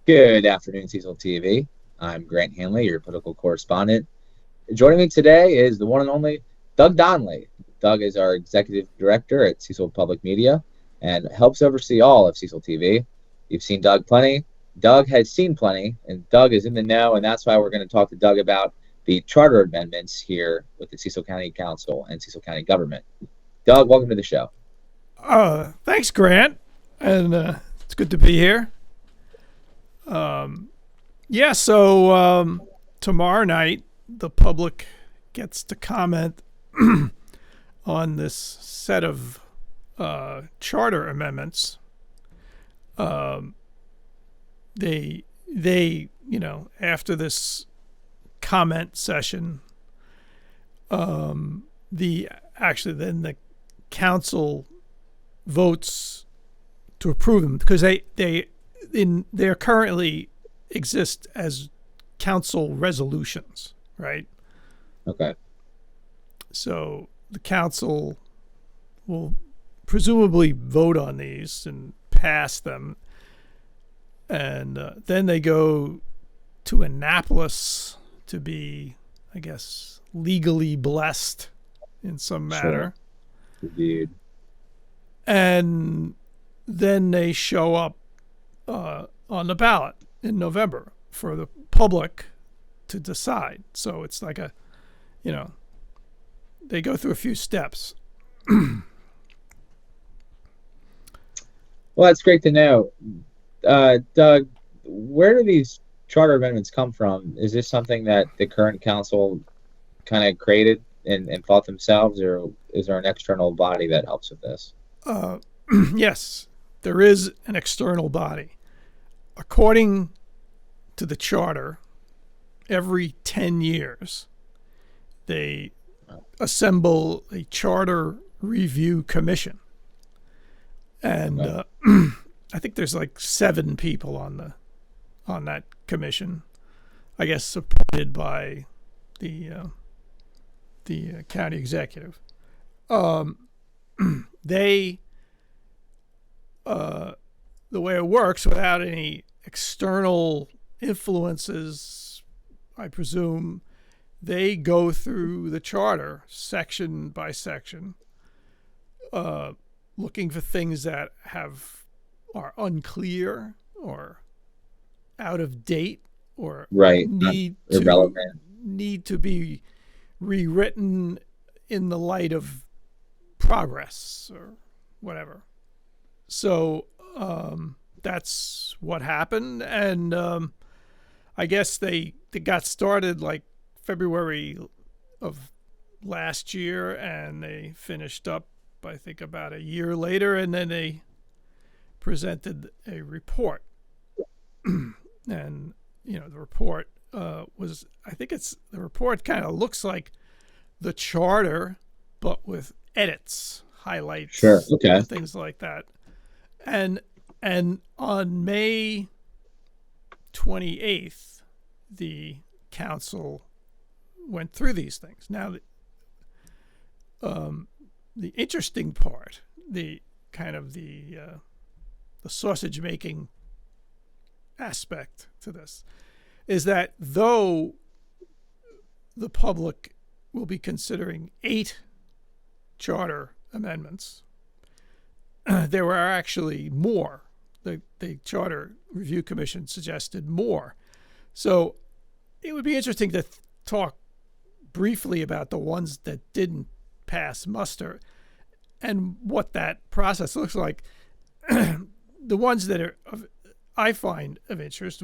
Good afternoon, Cecil TV. I'm Grant Hanley, your political correspondent. Joining me today is the one and only Doug Donnelly. Doug is our executive director at Cecil Public Media and helps oversee all of Cecil TV. You've seen Doug plenty. Doug has seen plenty, and Doug is in the know, and that's why we're going to talk to Doug about the charter amendments here with the Cecil County Council and Cecil County government. Doug, welcome to the show. Thanks, Grant, and it's good to be here. So tomorrow night the public gets to comment on this set of charter amendments. They after this comment session, then the council votes to approve them because they're currently exist as council resolutions, right? Okay. So the council will presumably vote on these and pass them, and then they go to Annapolis to be, I guess, legally blessed in some manner. Sure. Indeed. And then they show up on the ballot in November for the public to decide. So it's like they go through a few steps. Well, that's great to know. Doug, where do these charter amendments come from? Is this something that the current council kind of created and thought themselves, or is there an external body that helps with this? Yes, there is an external body. According to the charter, every 10 years, they assemble a charter review commission. And I think there's like 7 people on that commission, I guess appointed by the county executive. The way it works, without any external influences, I presume, they go through the charter section by section, looking for things that are unclear or out of date or need to be rewritten in the light of progress or whatever. So that's what happened, and I guess they got started like February of last year, and they finished up, I think, about a year later, and then they presented a report. And the report the report kind of looks like the charter, but with edits, highlights, sure, okay, things like that. And on May 28th, the council went through these things. Now, the interesting part, the sausage making aspect to this, is that though the public will be considering 8 charter amendments, there were actually more. The Charter Review Commission suggested more. So it would be interesting to talk briefly about the ones that didn't pass muster and what that process looks like. The ones that I find of interest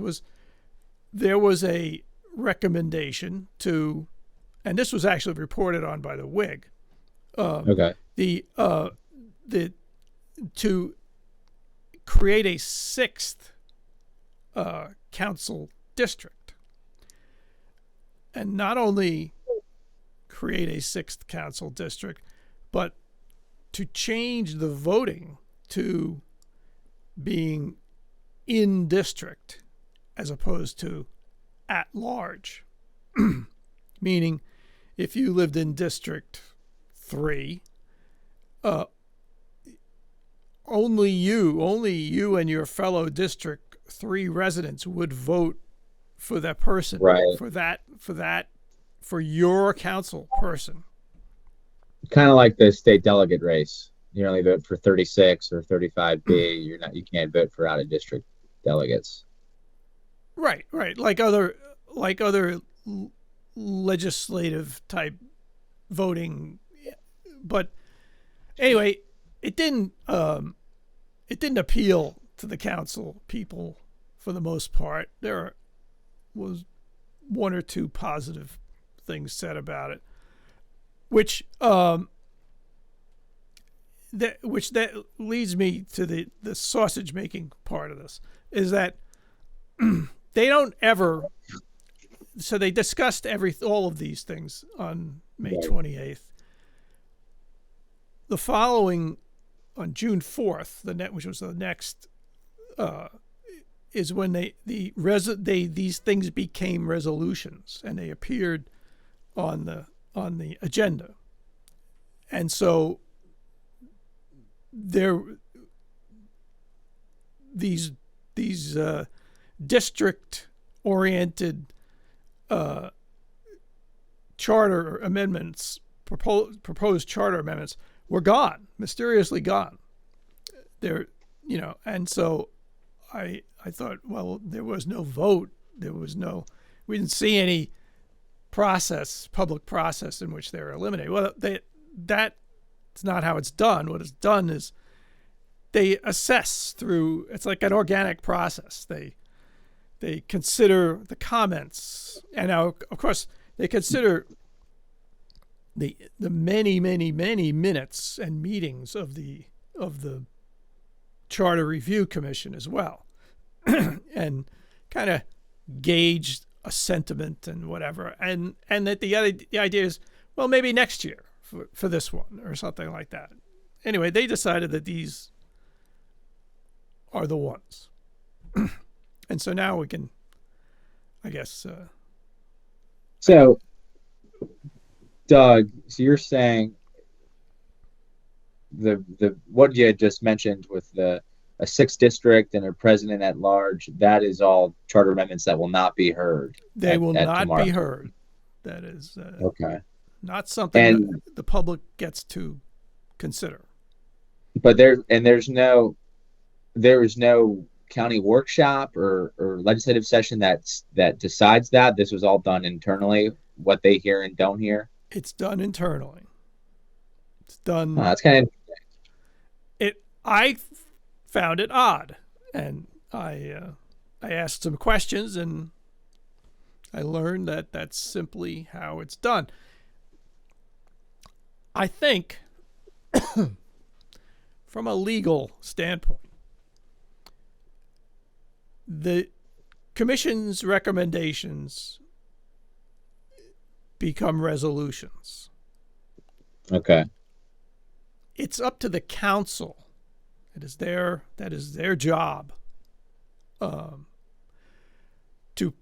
there was a recommendation to, and this was actually reported on by the Whig, to create a 6th council district, and not only create a 6th council district, but to change the voting to being in district as opposed to at large. Meaning, if you lived in District 3, only you and your fellow district three residents would vote for that person, Right. for your council person. Kind of like the state delegate race. You only vote for 36 or 35B. You can't vote for out of district delegates. Right, right. Like other legislative type voting, but anyway, it didn't appeal to the council people for the most part. There was one or two positive things said about it, which that leads me to the sausage making part of this, is that they don't ever. So they discussed all of these things on May 28th. The following, on June 4th, which was the next, is when these things became resolutions and they appeared on the agenda. And so these district oriented charter amendments, proposed charter amendments, were gone, mysteriously gone. And so I thought, well, there was no vote. We didn't see any public process in which they were eliminated. Well, that's not how it's done. What is done is they assess through, it's like an organic process. They consider the comments, and now, of course, they consider the many minutes and meetings of the Charter Review Commission as well, and kind of gauge a sentiment and whatever, and that the idea is, well, maybe next year for this one or something like that. Anyway, they decided that these are the ones. And so now we can, I guess. So, Doug, so you're saying the what you had just mentioned with a 6th district and a president at large, that is all charter amendments that will not be heard. They will not tomorrow. be heard. That is okay. Not something that the public gets to consider. But there is no county workshop or legislative session that decides that. This was all done internally, what they hear and don't hear. It's done internally. It's done. That's kind of interesting. I found it odd, and I asked some questions, and I learned that that's simply how it's done. I think, from a legal standpoint, the commission's recommendations become resolutions. Okay. It's up to the council. That is their job to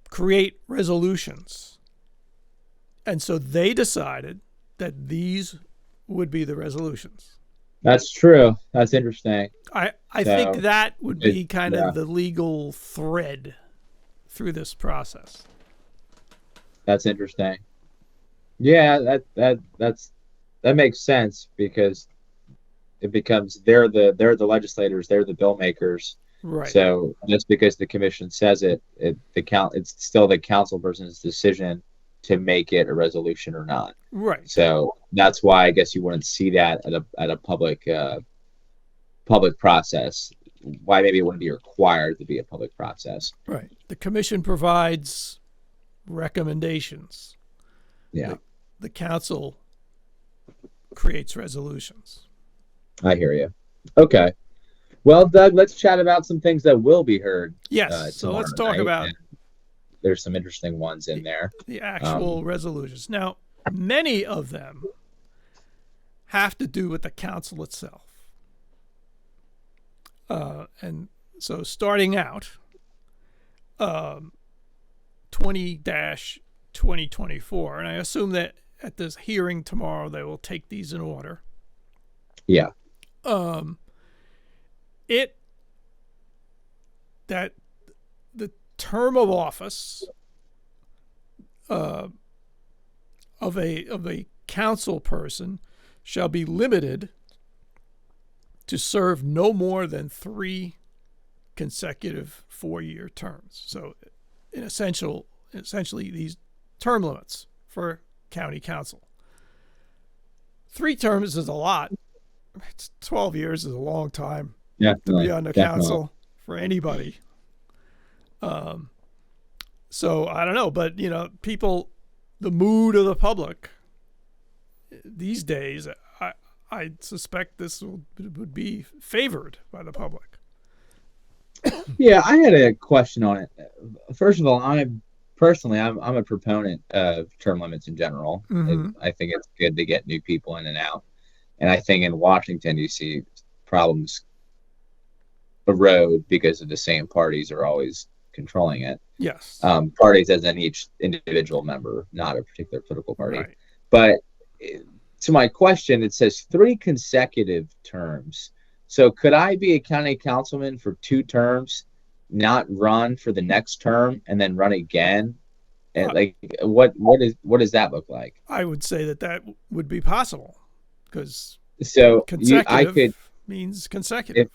create resolutions. And so they decided that these would be the resolutions. That's true. That's interesting. I think that would be kind of the legal thread through this process. That's interesting. Yeah, that makes sense, because it becomes they're the legislators, they're the bill makers. Right. So just because the commission says it's still the council person's decision to make it a resolution or not. Right. So that's why I guess you wouldn't see that at a public process. Why maybe it wouldn't be required to be a public process. Right. The commission provides recommendations. Yeah. The council creates resolutions. I hear you. Okay. Well, Doug, let's chat about some things that will be heard. Yes. So let's talk about. There's some interesting ones in there. The actual resolutions. Now, many of them have to do with the council itself. And so starting out, 20-2024, and I assume that at this hearing tomorrow they will take these in order. Yeah. It that the term of office of a council person shall be limited to serve no more than 3 consecutive 4-year terms. So, essentially, these term limits for county council. 3 terms is a lot. 12 years is a long time to be on the council for anybody. So I don't know, but people, the mood of the public these days, I suspect this would be favored by the public. Yeah, I had a question on it. First of all, I'm a proponent of term limits in general. Mm-hmm. I think it's good to get new people in and out. And I think in Washington, you see problems erode because of the same parties are always controlling it. Yes. Parties as in each individual member, not a particular political party. Right. But to my question, it says 3 consecutive terms. So could I be a county councilman for 2 terms, not run for the next term, and then run again? And what does that look like? I would say that would be possible, because consecutive means consecutive.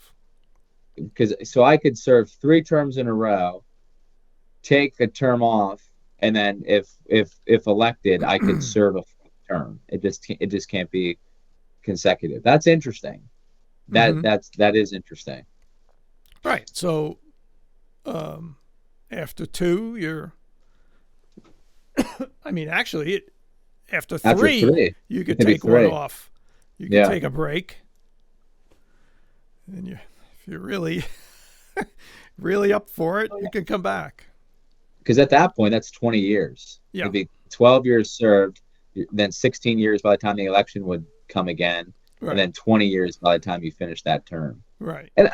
So I could serve 3 terms in a row, take a term off, and then if elected, I could serve a term. It just can't be consecutive. That's interesting. That is interesting. Right. So after 2, you're I mean, actually, after 3, you could take 1 off. You could take a break. And if you're really really up for it, you can come back. Because at that point, that's 20 years. Yeah. It'd be 12 years served, then 16 years by the time the election would come again, right. And then 20 years by the time you finish that term. Right. And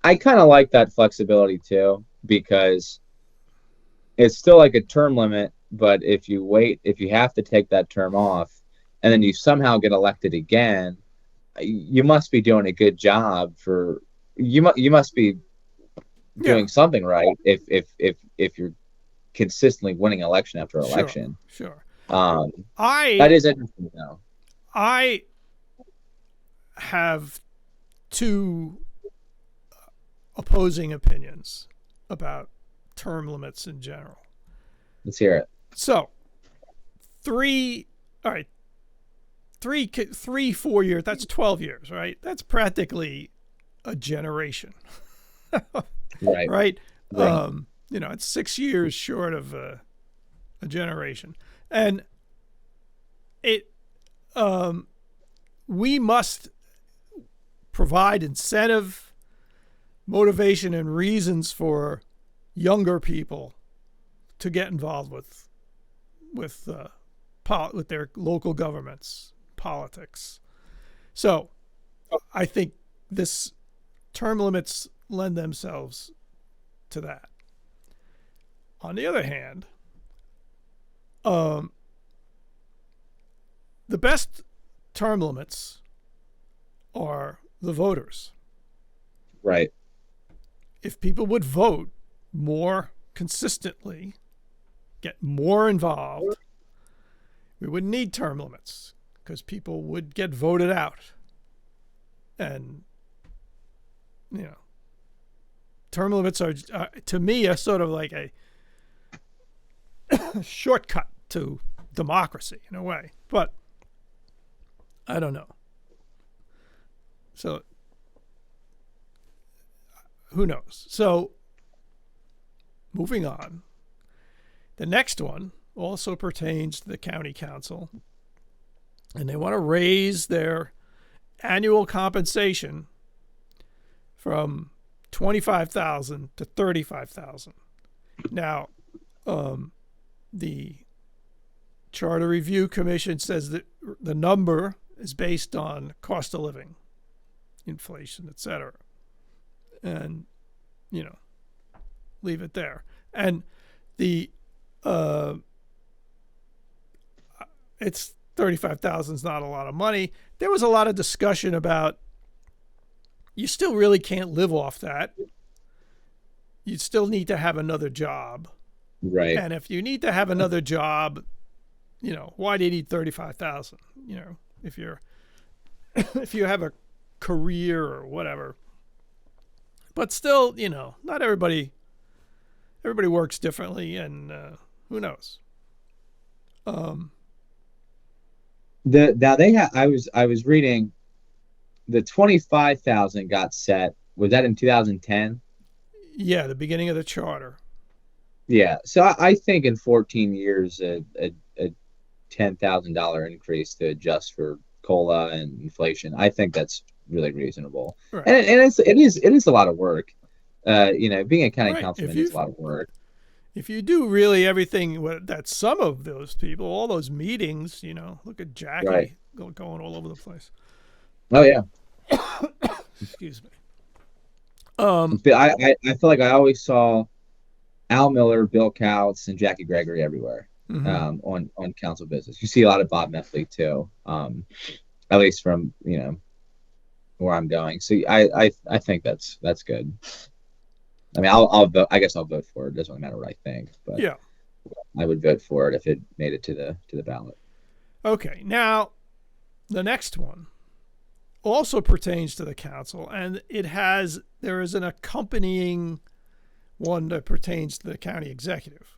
I kind of like that flexibility too, because it's still like a term limit, but if you have to take that term off and then you somehow get elected again, you must be doing a good job you must be doing something right if you're consistently winning election after election. Sure. That is interesting though. I have 2 opposing opinions about term limits in general. Let's hear it. So, 3 4 years, that's 12 years, right? That's practically a generation. Right. Right? It's 6 years short of a generation. And we must provide incentive, motivation, and reasons for younger people to get involved with their local governments, politics. So I think this term limits lend themselves to that. On the other hand, the best term limits are the voters. Right. If people would vote more consistently, get more involved, we wouldn't need term limits because people would get voted out. And, term limits are, to me, are sort of like a shortcut to democracy in a way. But I don't know. So who knows? So moving on. The next one also pertains to the county council, and they want to raise their annual compensation from $25,000 to $35,000. Now, the Charter Review Commission says that the number is based on cost of living, inflation, etc. And, leave it there. And the it's $35,000 is not a lot of money. There was a lot of discussion about you still really can't live off that. you still need to have another job. Right. And if you need to have another job, why do you need 35,000? If you're if you have a career or whatever. But still, not everybody works differently, and who knows? Now they have. I was reading the 25,000 got set. Was that in 2010? Yeah, the beginning of the charter. Yeah. So I think in 14 years, a $10,000 increase to adjust for cola and inflation. I think that's really reasonable. Right. And it is a lot of work. Being a county Right. councilman is a lot of work. If you do really everything that some of those people, all those meetings, look at Jackie Right. going all over the place. Oh yeah. Excuse me. But I feel like I always saw Al Miller, Bill Couts, and Jackie Gregory everywhere on council business. You see a lot of Bob Meffley too, at least from where I'm going. So I think that's good. I mean, I'll vote. I guess I'll vote for it. It doesn't really matter what I think, but Yeah. I would vote for it if it made it to the ballot. Okay. Now, the next one also pertains to the council, and there is an accompanying one that pertains to the county executive.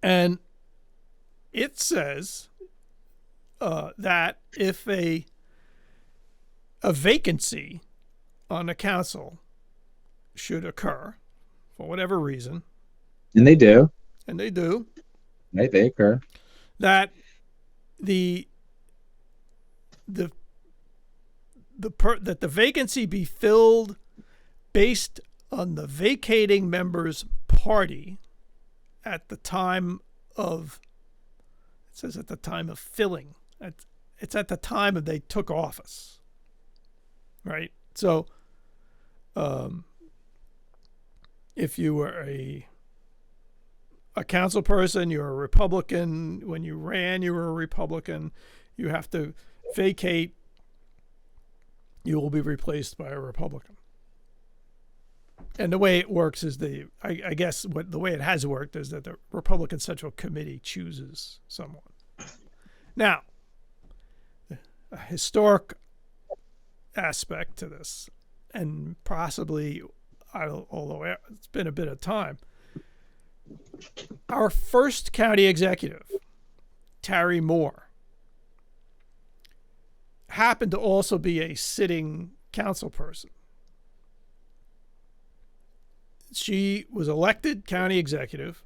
And it says that if a vacancy on the council should occur for whatever reason, And they do. and they do, Right? They occur. that the that the vacancy be filled based on the vacating member's party at the time of, it says at the time of filling. It's at the time of they took office. Right? So if you were a council person, you're a Republican. When you ran, you were a Republican. You have to vacate. You will be replaced by a Republican. And the way it works is I guess the way it has worked is that the Republican Central Committee chooses someone. Now, a historic aspect to this, and possibly, although it's been a bit of time, our first county executive, Terry Moore, happened to also be a sitting council person. She was elected county executive.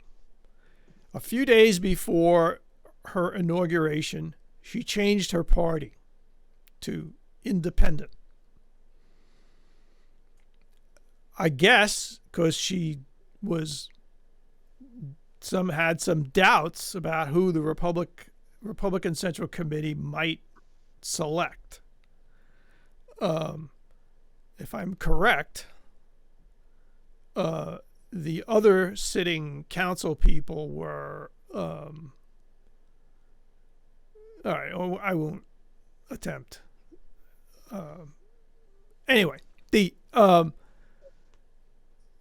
A few days before her inauguration, she changed her party to independent. I guess because she had some doubts about who the Republican Central Committee might select. If I'm correct, the other sitting council people were all right, I won't attempt. Anyway,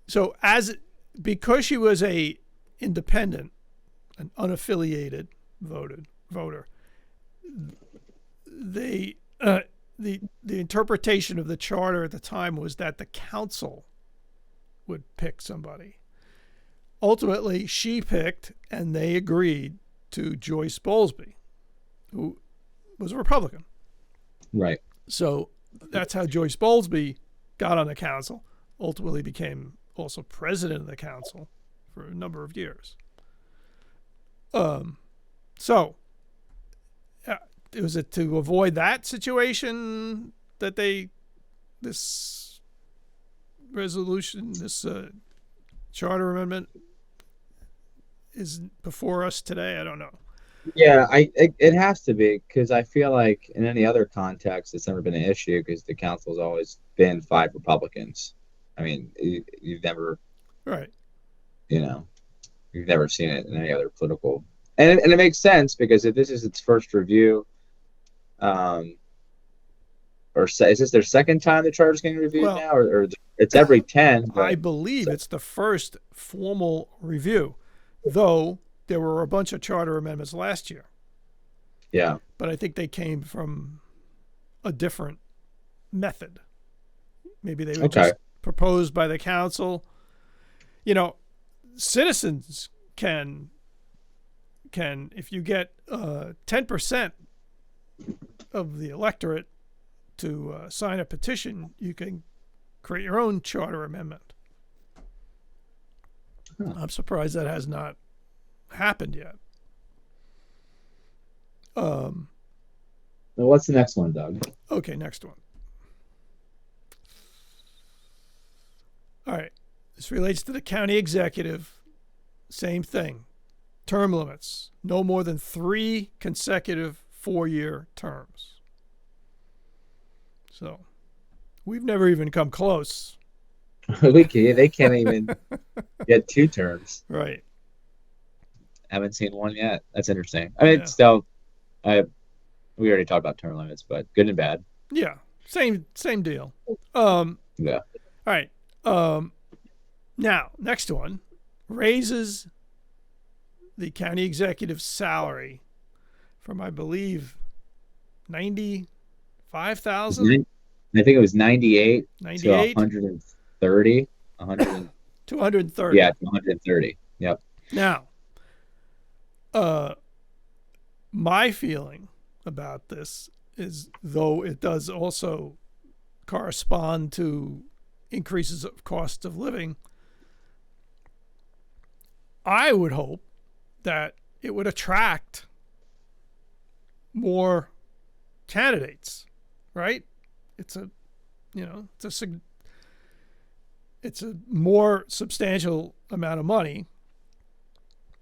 so because she was a independent, an unaffiliated voter, the interpretation of the charter at the time was that the council would pick somebody. Ultimately, she picked, and they agreed to Joyce Bowlesby, who was a Republican. Right. So that's how Joyce Bowlesby got on the council, ultimately became also president of the council for a number of years. So was it to avoid that situation that this resolution, this charter amendment is before us today? I don't know. Yeah, it has to be, because I feel like in any other context it's never been an issue, because the council's always been 5 Republicans. I mean, you've never, right? You've never seen it in any other political, and it makes sense, because if this is its first review, is this their second time the charter's getting reviewed Well, now, or it's every 10? I But believe so, it's the first formal review, though there were a bunch of charter amendments last year. yeah, But I think they came from a different method. Maybe they were okay, just proposed by the council. You know, citizens can if you get 10% of the electorate to sign a petition, you can create your own charter amendment. huh. I'm surprised that has not happened yet. Um, Well, what's the next one, Doug? okay, next one. All right. This relates to the county executive. Same thing. Term limits. No more than 3 consecutive 4-year terms. So we've never even come close. They can't even get 2 terms. Right. Haven't seen one yet. That's interesting. I mean, Yeah. it's still, I we already talked about term limits, but good and bad. Yeah. Same deal. Um, Yeah. all right. Now, next one raises the county executive's salary from, I believe, 95,000, I think it was 98 to 98, 130, 100, 230. yeah, to 130. Yep. Now, my feeling about this is, though it does also correspond to increases of cost of living, I would hope that it would attract more candidates, right? It's a, it's a more substantial amount of money,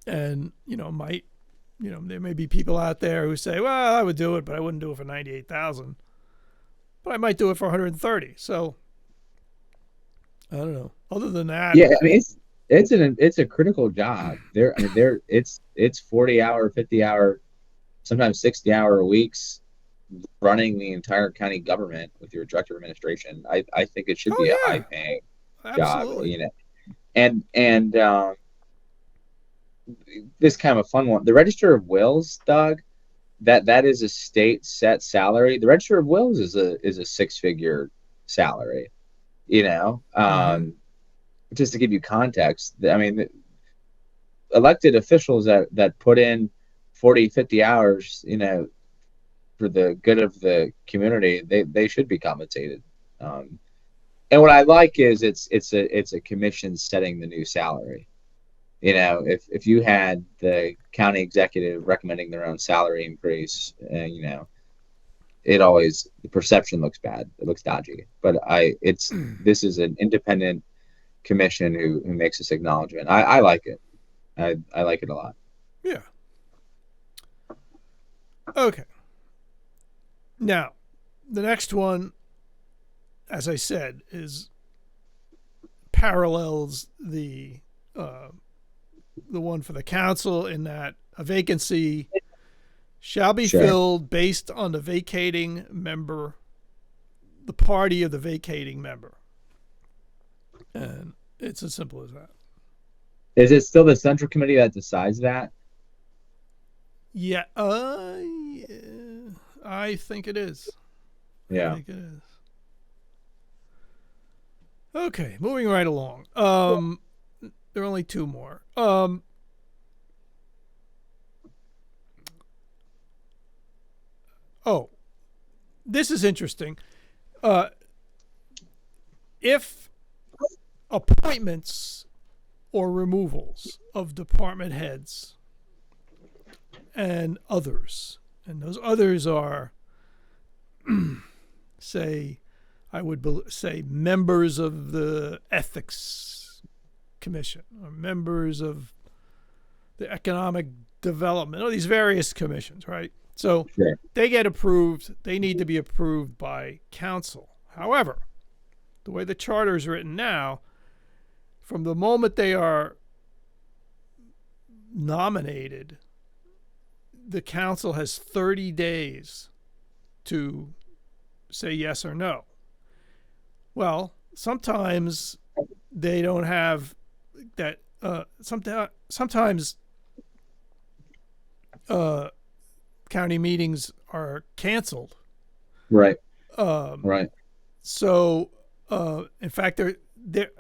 and there may be people out there who say, well, I would do it, but I wouldn't do it for 98,000, but I might do it for 130. So I don't know. Other than that, Yeah, I mean it's a critical job. It's 40-hour, 50-hour, sometimes 60-hour weeks running the entire county government with your director of administration. I think it should be a oh high yeah, paying job, absolutely. and this kind of a fun one. The Register of Wills, Doug, that is a state set salary. The Register of Wills is a 6-figure salary. You know, Mm-hmm. just to give you context, I mean, elected officials that put in 40, 50 hours, for the good of the community, they should be compensated. Um, and what I like is it's a commission setting the new salary. If you had the county executive recommending their own salary increase, the perception looks bad. It looks dodgy. But this is an independent commission who makes this acknowledgement. I like it. I like it a lot. Yeah. Okay. Now, the next one, as I said, is parallels the one for the council, in that a vacancy shall be Sure. filled based on the party of the vacating member. And it's as simple as that. Is it still the central committee that decides that? Yeah, I think it is. I Yeah. think it is. Okay, moving right along. There are only 2 more. Oh, this is interesting. If appointments or removals of department heads and others, and those others are, say, say members of the ethics commission or members of the economic development, or these various commissions, right? So Sure. they get approved. They need to be approved by council. However, the way the charter is written now, from the moment they are nominated, the council has 30 days to say yes or no. Well, sometimes they don't have that. Sometimes county meetings are canceled. Right. Um, Right. so, in fact, there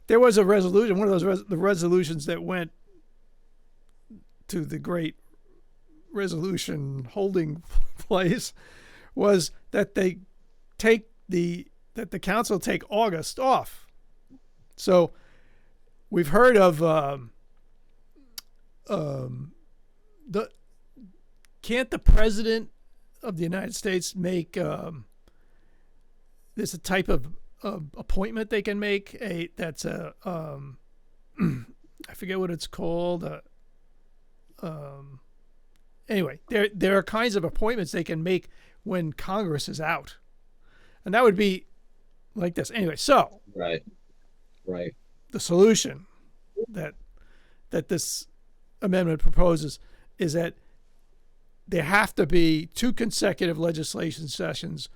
there was a resolution. One of those the resolutions that went to the great resolution holding place was that the council take August off. So we've heard of the can't the president of the United States make there's a type of appointment they can make that's a I forget what it's called. Anyway, there are kinds of appointments they can make when Congress is out, and that would be like this. Anyway, so Right. Right. the solution that this amendment proposes is that there have to be 2 consecutive legislation sessions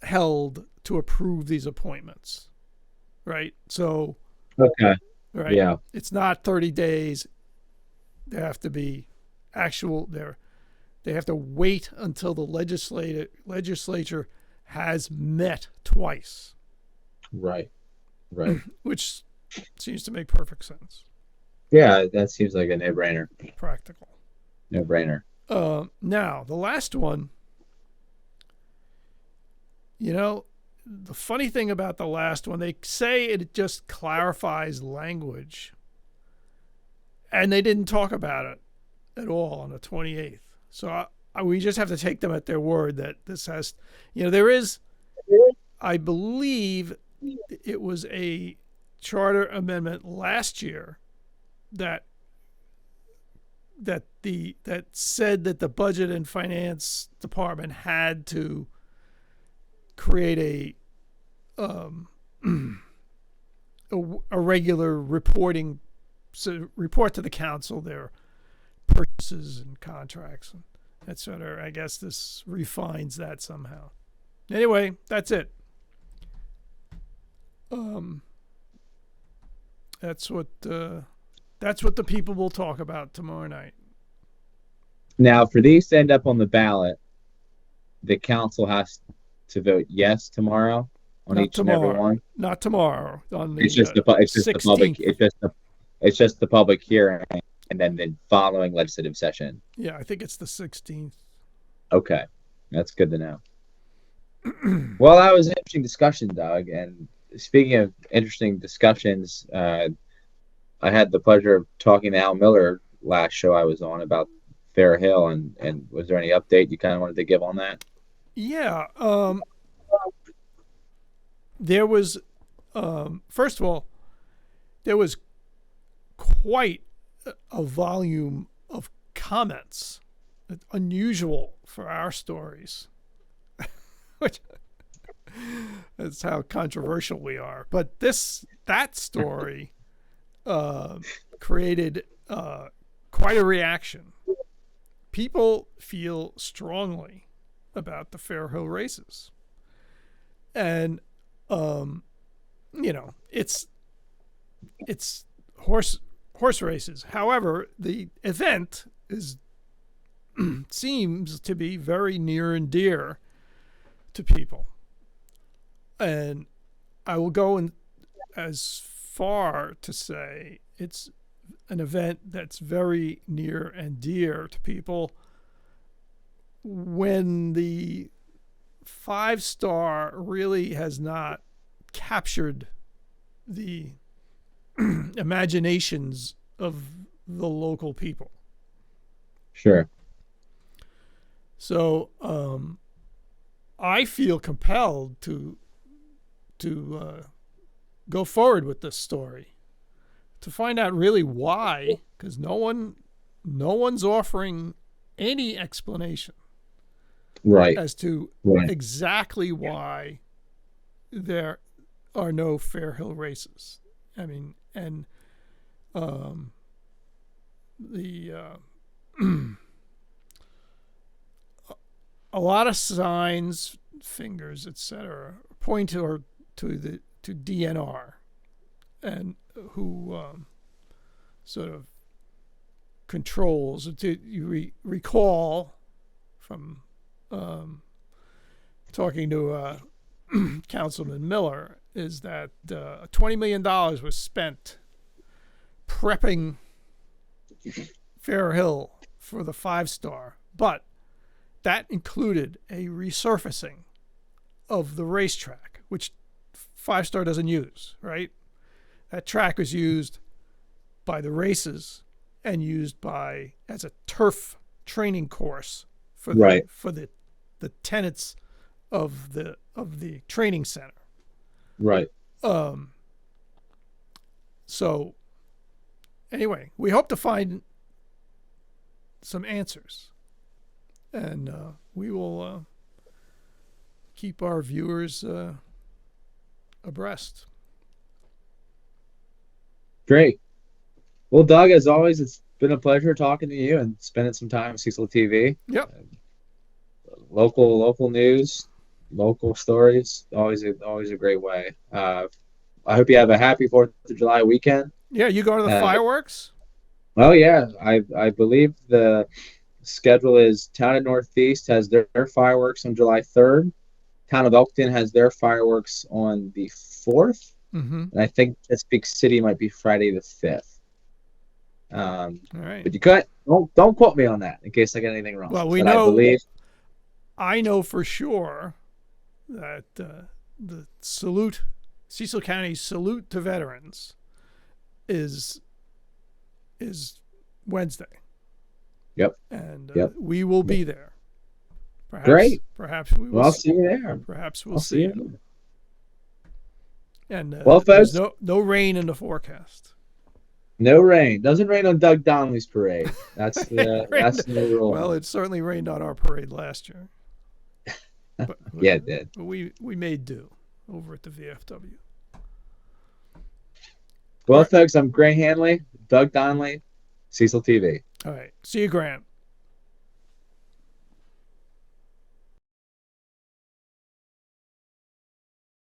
held to approve these appointments, right? So, Okay. right, Yeah. it's not 30 days. There have to be actual there. They have to wait until the legislature has met twice, Right. Right. which seems to make perfect sense. Yeah, that seems like a no-brainer. Practical. No-brainer. Now, the last one, the funny thing about the last one, they say it just clarifies language, and they didn't talk about it at all on the 28th. So we just have to take them at their word that this has, there is, I believe it was a charter amendment last year that said that the budget and finance department had to create a regular report to the council their purchases and contracts and etc. I guess this refines that somehow. Anyway, that's it. That's what the people will talk about tomorrow night. Now, for these to end up on the ballot, the council has to vote yes tomorrow on Not each and every tomorrow. one. Not tomorrow. On the It's just the public. 16th. It's just the public hearing, and then the following legislative session. Yeah, I think it's the 16th. Okay, that's good to know. Well, that was an interesting discussion, Doug. And speaking of interesting discussions, I had the pleasure of talking to Al Miller last show I was on about Fair Hill, and was there any update you kind of wanted to give on that? Yeah. There was, first of all, there was quite a volume of comments, unusual for our stories, which that's how controversial we are. But that story created quite a reaction. People feel strongly about the Fair Hill races, and it's horse races. However, the event seems to be very near and dear to people, and I will go as far to say it's an event that's very near and dear to people when the 5-star really has not captured the imaginations of the local people. Sure. So I feel compelled to go forward with this story to find out really why, because no one's offering any explanation Right. as to exactly why there are no Fair Hill races. I mean, and a lot of signs, fingers, etc., point to DNR, and who sort of controls. You recall from talking to Councilman Miller is that $20 million was spent prepping Fair Hill for the 5-star, but that included a resurfacing of the racetrack, which 5-star doesn't use, right? That track was used by the races and used as a turf training course for the tenants of the training center. Right. So anyway, we hope to find some answers, and we will keep our viewers abreast. Great. Well, Doug, as always, it's been a pleasure talking to you and spending some time with Cecil TV. Yep. Local news, local stories, always a great way. I hope you have a happy 4th of July weekend. Yeah, you going to the fireworks? Oh yeah, I believe the schedule is Town of Northeast has their fireworks on July 3rd. Town of Elkton has their fireworks on the 4th. Mm-hmm. And I think Chesapeake City might be Friday the 5th. All right. But you don't quote me on that in case I get anything wrong. Well, I know for sure that the Cecil County's salute to veterans is Wednesday. Yep. And we will be there. Great. Perhaps we will. Well, I'll see you there. Perhaps we'll see you. And well, folks, there's no rain in the forecast. No rain. Doesn't rain on Doug Donnelly's parade. That's the rule. Well, it certainly rained on our parade last year. But, yeah, it did. But we made do over at the VFW. Well, folks, I'm Grant Hanley, Doug Donnelly, Cecil TV. All right. See you, Grant.